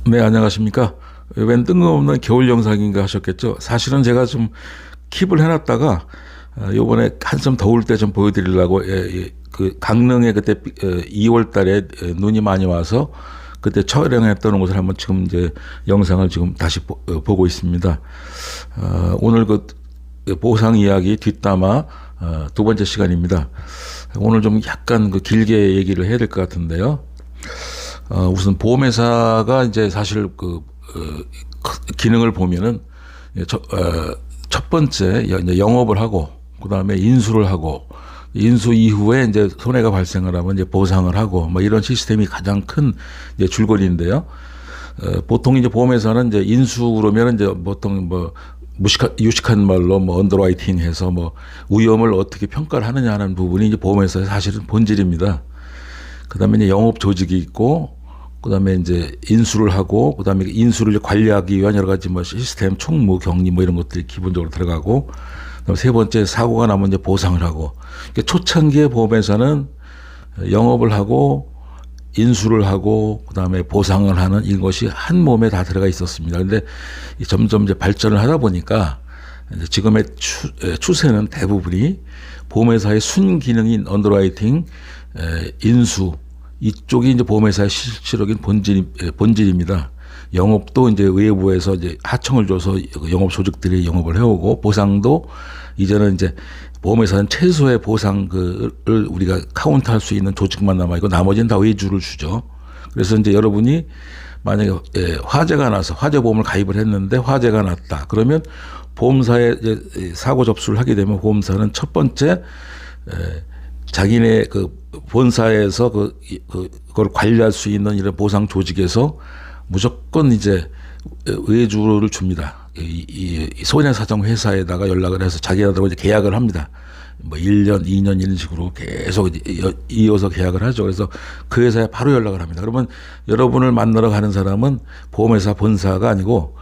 네, 안녕하십니까. 웬 뜬금없는 겨울 영상인가 하셨겠죠. 사실은 제가 좀 킵을 해놨다가 요번에 한참 더울 때 좀 보여드리려고 그 강릉에 그때 2월 달에 눈이 많이 와서 그때 촬영했던 것을 한번 지금 이제 영상을 지금 다시 보고 있습니다. 오늘 그 보상 이야기 뒷담화 두 번째 시간입니다. 오늘 좀 약간 그 길게 얘기를 해야 될 것 같은데요. 우선 보험회사가 이제 사실 기능을 보면은 첫 번째 이제 영업을 하고 그 다음에 인수를 하고 인수 이후에 이제 손해가 발생을 하면 이제 보상을 하고 뭐 이런 시스템이 가장 큰 이제 줄거리인데요. 보통 이제 보험회사는 이제 인수 그러면 이제 보통 뭐 유식한 말로 뭐 언더라이팅 해서 뭐 위험을 어떻게 평가를 하느냐 하는 부분이 이제 보험회사의 사실은 본질입니다. 그 다음에 이제 영업 조직이 있고, 그 다음에 이제 인수를 하고, 그 다음에 인수를 관리하기 위한 여러 가지 뭐 시스템, 총무, 격리 뭐 이런 것들이 기본적으로 들어가고, 그다음에 세 번째 사고가 나면 이제 보상을 하고, 그러니까 초창기의 보험회사는 영업을 하고, 인수를 하고, 그 다음에 보상을 하는 이것이 한 몸에 다 들어가 있었습니다. 그런데 점점 이제 발전을 하다 보니까 이제 지금의 추세는 대부분이 보험회사의 순기능인 언더라이팅, 인수 이쪽이 이제 보험회사의 실질적인 본질입니다. 영업도 이제 외부에서 이제 하청을 줘서 영업 조직들이 영업을 해오고 보상도 이제는 이제 보험회사는 최소의 보상을 우리가 카운트할 수 있는 조직만 남아 있고 나머지는 다 외주를 주죠. 그래서 이제 여러분이 만약에 화재가 나서 화재보험을 가입을 했는데 화재가 났다. 그러면 보험사에 이제 사고 접수를 하게 되면 보험사는 첫 번째 자기네 그 본사에서 그걸 관리할 수 있는 이런 보상 조직에서 무조건 이제 외주를 줍니다. 이 손해사정 회사에다가 연락을 해서 자기네들하고 이제 계약을 합니다. 뭐 1년, 2년 이런 식으로 계속 이어서 계약을 하죠. 그래서 그 회사에 바로 연락을 합니다. 그러면 여러분을 만나러 가는 사람은 보험회사 본사가 아니고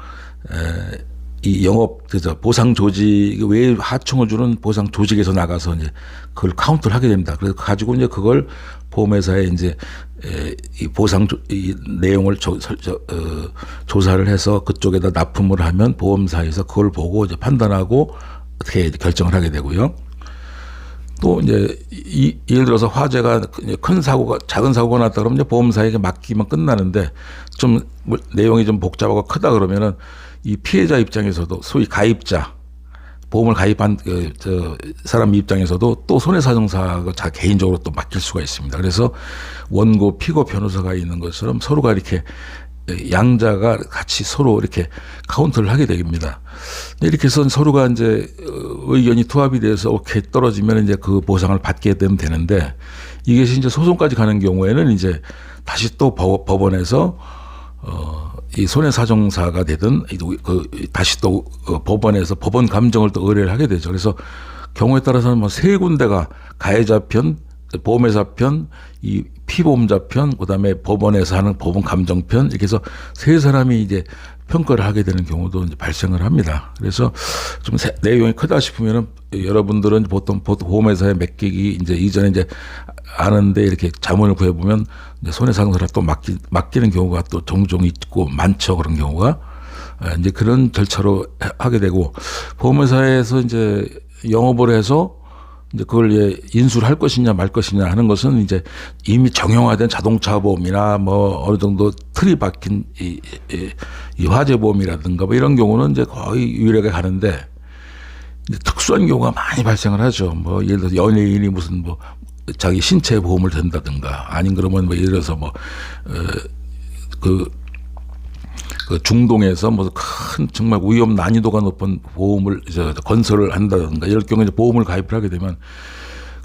이 영업 보상 조직 외 하청을 주는 보상 조직에서 나가서 이제 그걸 카운트를 하게 됩니다. 그래서 가지고 이제 그걸 보험회사에 이제 이 보상 이 내용을 조사를 해서 그쪽에다 납품을 하면 보험사에서 그걸 보고 이제 판단하고 어떻게 결정을 하게 되고요. 또 이제 예를 들어서 화재가 큰 사고가 작은 사고가 났다 그러면 이제 보험사에게 맡기면 끝나는데 좀 내용이 좀 복잡하고 크다 그러면은 이 피해자 입장에서도 소위 가입자 보험을 가입한 사람 입장에서도 또 손해사정사가 개인적으로 또 맡길 수가 있습니다. 그래서 원고, 피고, 변호사가 있는 것처럼 서로가 이렇게 양자가 같이 서로 이렇게 카운트를 하게 됩니다. 이렇게 해서 서로가 이제 의견이 투합이 돼서 오케이 떨어지면 이제 그 보상을 받게 되면 되는데 이것이 이제 소송까지 가는 경우에는 이제 다시 또 법원에서 이 손해사정사가 되든 다시 또 법원에서 법원 감정을 또 의뢰를 하게 되죠. 그래서 경우에 따라서는 뭐 세 군데가 가해자 편, 보험회사 편, 이 피보험자 편, 그다음에 법원에서 하는 법원 감정 편 이렇게 해서 세 사람이 이제 평가를 하게 되는 경우도 이제 발생을 합니다. 그래서 좀 내용이 크다 싶으면은 여러분들은 보통 보험회사에 맡기기 이제 이전에 이제 아는데 이렇게 자문을 구해보면 이제 손해상사라 또 맡기는 경우가 또 종종 있고 많죠. 그런 경우가 이제 그런 절차로 하게 되고 보험회사에서 이제 영업을 해서 이제 그걸 인수를 할 것이냐 말 것이냐 하는 것은 이제 이미 정형화된 자동차 보험이나 뭐 어느 정도 틀이 박힌 이 화재 보험이라든가 뭐 이런 경우는 이제 거의 유일하게 가는데 이제 특수한 경우가 많이 발생을 하죠. 뭐 예를 들어서 연예인이 무슨 뭐 자기 신체 보험을 든다든가 아닌 그러면 뭐 예를 들어서 뭐 그 중동에서 뭐 큰 정말 위험 난이도가 높은 보험을 건설을 한다든가 이럴 경우에 보험을 가입을 하게 되면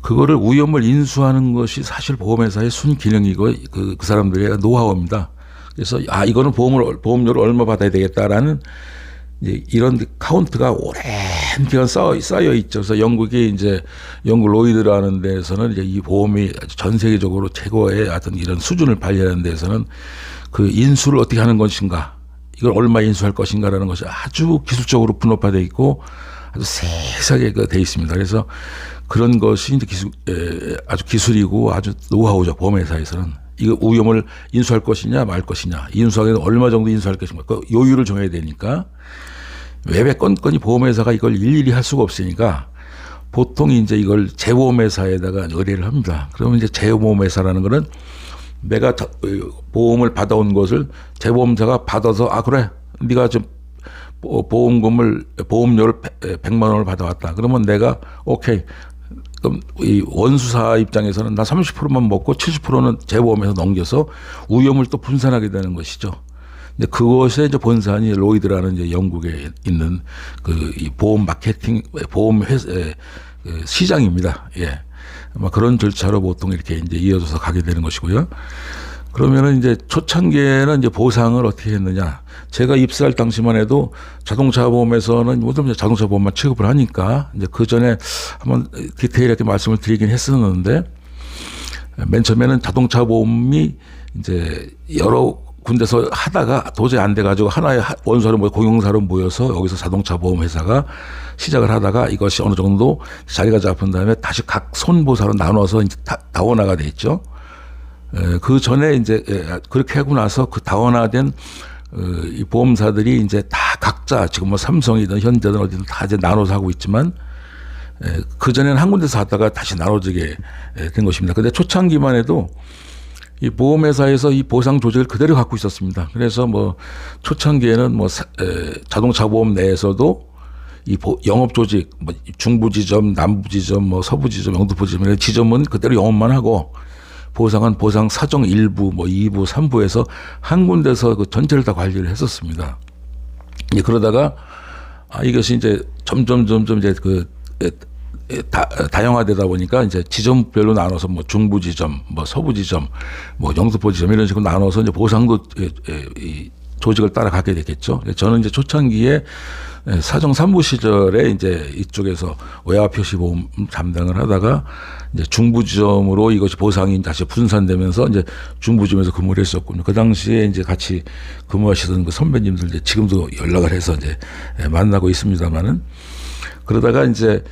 그거를 위험을 인수하는 것이 사실 보험회사의 순기능이고 그 사람들의 노하우입니다. 그래서 이거는 보험료를 얼마 받아야 되겠다라는 이런 카운트가 오랜 기간 쌓여 있죠. 그래서 영국이 이제 영국 로이드라는 데에서는 이제 이 보험이 전 세계적으로 최고의 어떤 이런 수준을 발휘하는 데에서는 그 인수를 어떻게 하는 것인가, 이걸 얼마 인수할 것인가라는 것이 아주 기술적으로 분업화되어 있고 아주 세세하게 돼 있습니다. 그래서 그런 것이 이제 아주 기술이고 아주 노하우죠. 보험회사에서는 이거 위험을 인수할 것이냐 말 것이냐, 인수하기는 얼마 정도 인수할 것인가, 그 요율을 정해야 되니까 외배 건건이 보험회사가 이걸 일일이 할 수가 없으니까 보통 이제 이걸 재보험회사에다가 의뢰를 합니다. 그러면 이제 재보험회사라는 거는 내가 보험을 받아온 것을 재보험사가 받아서 그래 네가 좀 보험료를 100만 원을 받아왔다. 그러면 내가 오케이. 그럼 이 원수사 입장에서는 나 30%만 먹고 70%는 재보험에서 넘겨서 위험을 또 분산하게 되는 것이죠. 이제 그것의 이제 본산이 로이드라는 이제 영국에 있는 이 보험 마케팅 보험 회사 시장입니다. 예. 아마 그런 절차로 보통 이렇게 이제 이어져서 가게 되는 것이고요. 그러면은 이제 초창기에는 이제 보상을 어떻게 했느냐. 제가 입사할 당시만 해도 자동차 보험에서는 모든 자동차 보험만 취급을 하니까 이제 그 전에 한번 디테일하게 말씀을 드리긴 했었는데 맨 처음에는 자동차 보험이 이제 여러 군데서 하다가 도저히 안 돼가지고 하나의 원사로 공용사로 모여서 여기서 자동차 보험 회사가 시작을 하다가 이것이 어느 정도 자리가 잡은 다음에 다시 각 손보사로 나눠서 이제 다원화가 돼 있죠. 그 전에 이제 그렇게 하고 나서 그 다원화된 이 보험사들이 이제 다 각자 지금 뭐 삼성이든 현대든 어디든 다 이제 나눠서 하고 있지만 그 전에는 한 군데서 하다가 다시 나눠지게 된 것입니다. 근데 초창기만 해도 이 보험회사에서 이 보상 조직을 그대로 갖고 있었습니다. 그래서 뭐 초창기에는 뭐 자동차 보험 내에서도 이 영업 조직, 뭐 중부 지점, 남부 지점, 뭐 서부 지점, 영등포 지점 이런 지점은 그대로 영업만 하고 보상은 보상 사정 1부, 뭐 2부, 3부에서 한 군데서 그 전체를 다 관리를 했었습니다. 그러다가 이것이 이제 점점 이제 다양화되다 보니까 이제 지점별로 나눠서 뭐 중부 지점, 뭐 서부 지점, 뭐 영등포 지점 이런 식으로 나눠서 이제 보상도 이 조직을 따라가게 됐겠죠. 저는 이제 초창기에 사정 3부 시절에 이제 이쪽에서 외화 표시 보험 담당을 하다가 이제 중부 지점으로 이것이 보상이 다시 분산되면서 이제 중부 지점에서 근무를 했었군요. 그 당시에 이제 같이 근무하시던 그 선배님들 이제 지금도 연락을 해서 이제 만나고 있습니다만은 그러다가 이제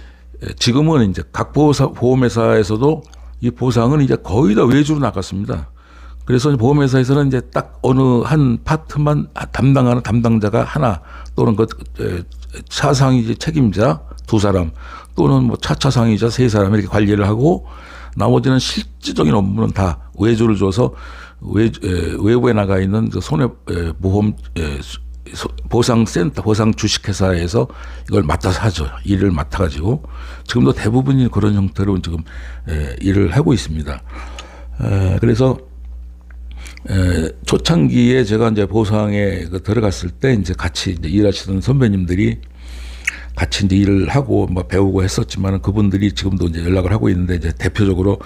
지금은 이제 각 보험회사에서도 이 보상은 이제 거의 다 외주로 나갔습니다. 그래서 보험회사에서는 이제 딱 어느 한 파트만 담당하는 담당자가 하나 또는 그 차상위 책임자 2사람 또는 뭐 차차상위자 3사람 이렇게 관리를 하고 나머지는 실질적인 업무는 다 외주를 줘서 외부에 나가 있는 그 손해보험 보상센터, 보상 주식회사에서 이걸 맡아서 하죠. 일을 맡아가지고 지금도 대부분이 그런 형태로 지금 일을 하고 있습니다. 그래서 초창기에 제가 이제 보상에 들어갔을 때 이제 같이 이제 일하시던 선배님들이 같이 이제 일을 하고 뭐 배우고 했었지만 그분들이 지금도 이제 연락을 하고 있는데 이제 대표적으로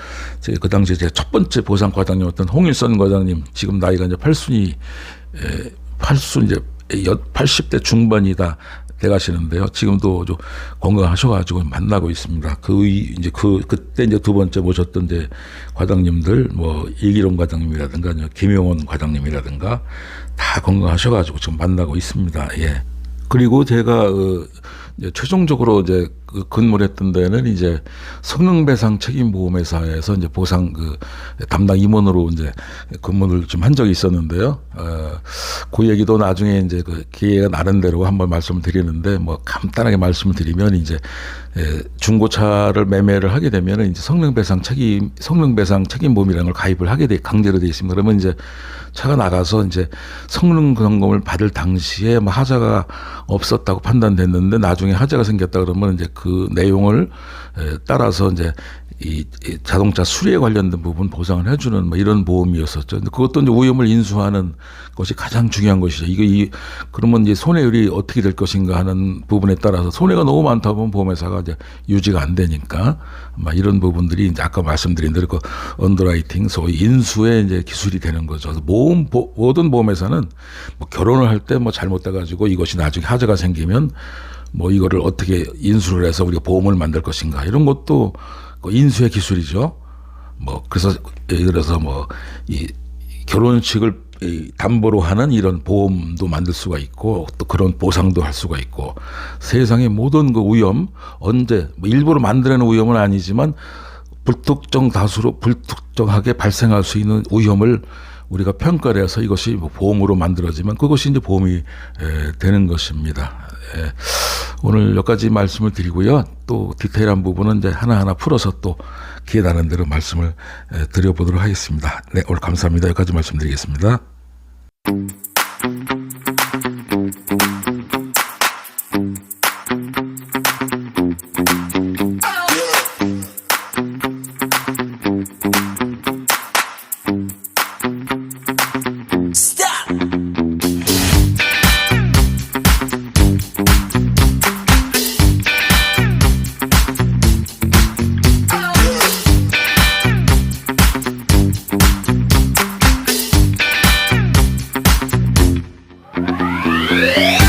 그 당시에 제 첫 번째 보상 과장님이었던 홍일선 과장님 지금 나이가 이제 80순 이제 80대 중반이다 돼가시는데요. 지금도 좀 건강하셔가지고 만나고 있습니다. 그때 이제 두 번째 모셨던 이제 과장님들, 뭐 이기룡 과장님이라든가 김용원 과장님이라든가 다 건강하셔가지고 지금 만나고 있습니다. 예. 그리고 제가 이제 최종적으로 이제 근무를 했던 데는 이제 성능배상 책임보험회사에서 이제 보상 담당 임원으로 이제 근무를 좀 한 적이 있었는데요. 그 얘기도 나중에 이제 기회가 나는 대로 한번 말씀을 드리는데 뭐 간단하게 말씀을 드리면 이제 중고차를 매매를 하게 되면 이제 성능배상 책임보험이라는 걸 가입을 하게 강제로 돼 있습니다. 그러면 이제 차가 나가서 이제 성능 점검을 받을 당시에 뭐 하자가 없었다고 판단됐는데 나중에 하자가 생겼다 그러면 이제 그 내용을 따라서 이제 이 자동차 수리에 관련된 부분 보상을 해주는 뭐 이런 보험이었었죠. 근데 그것도 이제 위험을 인수하는 것이 가장 중요한 것이죠. 그러면 이제 손해율이 어떻게 될 것인가 하는 부분에 따라서 손해가 너무 많다 보면 보험회사가 이제 유지가 안 되니까 막 이런 부분들이 이제 아까 말씀드린 대로 그 언더라이팅 소위 인수의 이제 기술이 되는 거죠. 그래서 모든 보험회사는 뭐 결혼을 할 때 뭐 잘못돼가지고 이것이 나중에 하자가 생기면 뭐 이거를 어떻게 인수를 해서 우리가 보험을 만들 것인가 이런 것도 그 인수의 기술이죠. 뭐 그래서 예를 들어서 뭐 이 결혼식을 담보로 하는 이런 보험도 만들 수가 있고 또 그런 보상도 할 수가 있고 세상의 모든 그 위험 언제 뭐 일부러 만들어내는 위험은 아니지만 불특정 다수로 불특정하게 발생할 수 있는 위험을 우리가 평가를 해서 이것이 뭐 보험으로 만들어지면 그것이 이제 보험이 되는 것입니다. 오늘 몇 가지 말씀을 드리고요. 또 디테일한 부분은 이제 하나하나 풀어서 또 기회 나는 대로 말씀을 드려보도록 하겠습니다. 네, 오늘 감사합니다. 여기까지 말씀드리겠습니다. Yeah.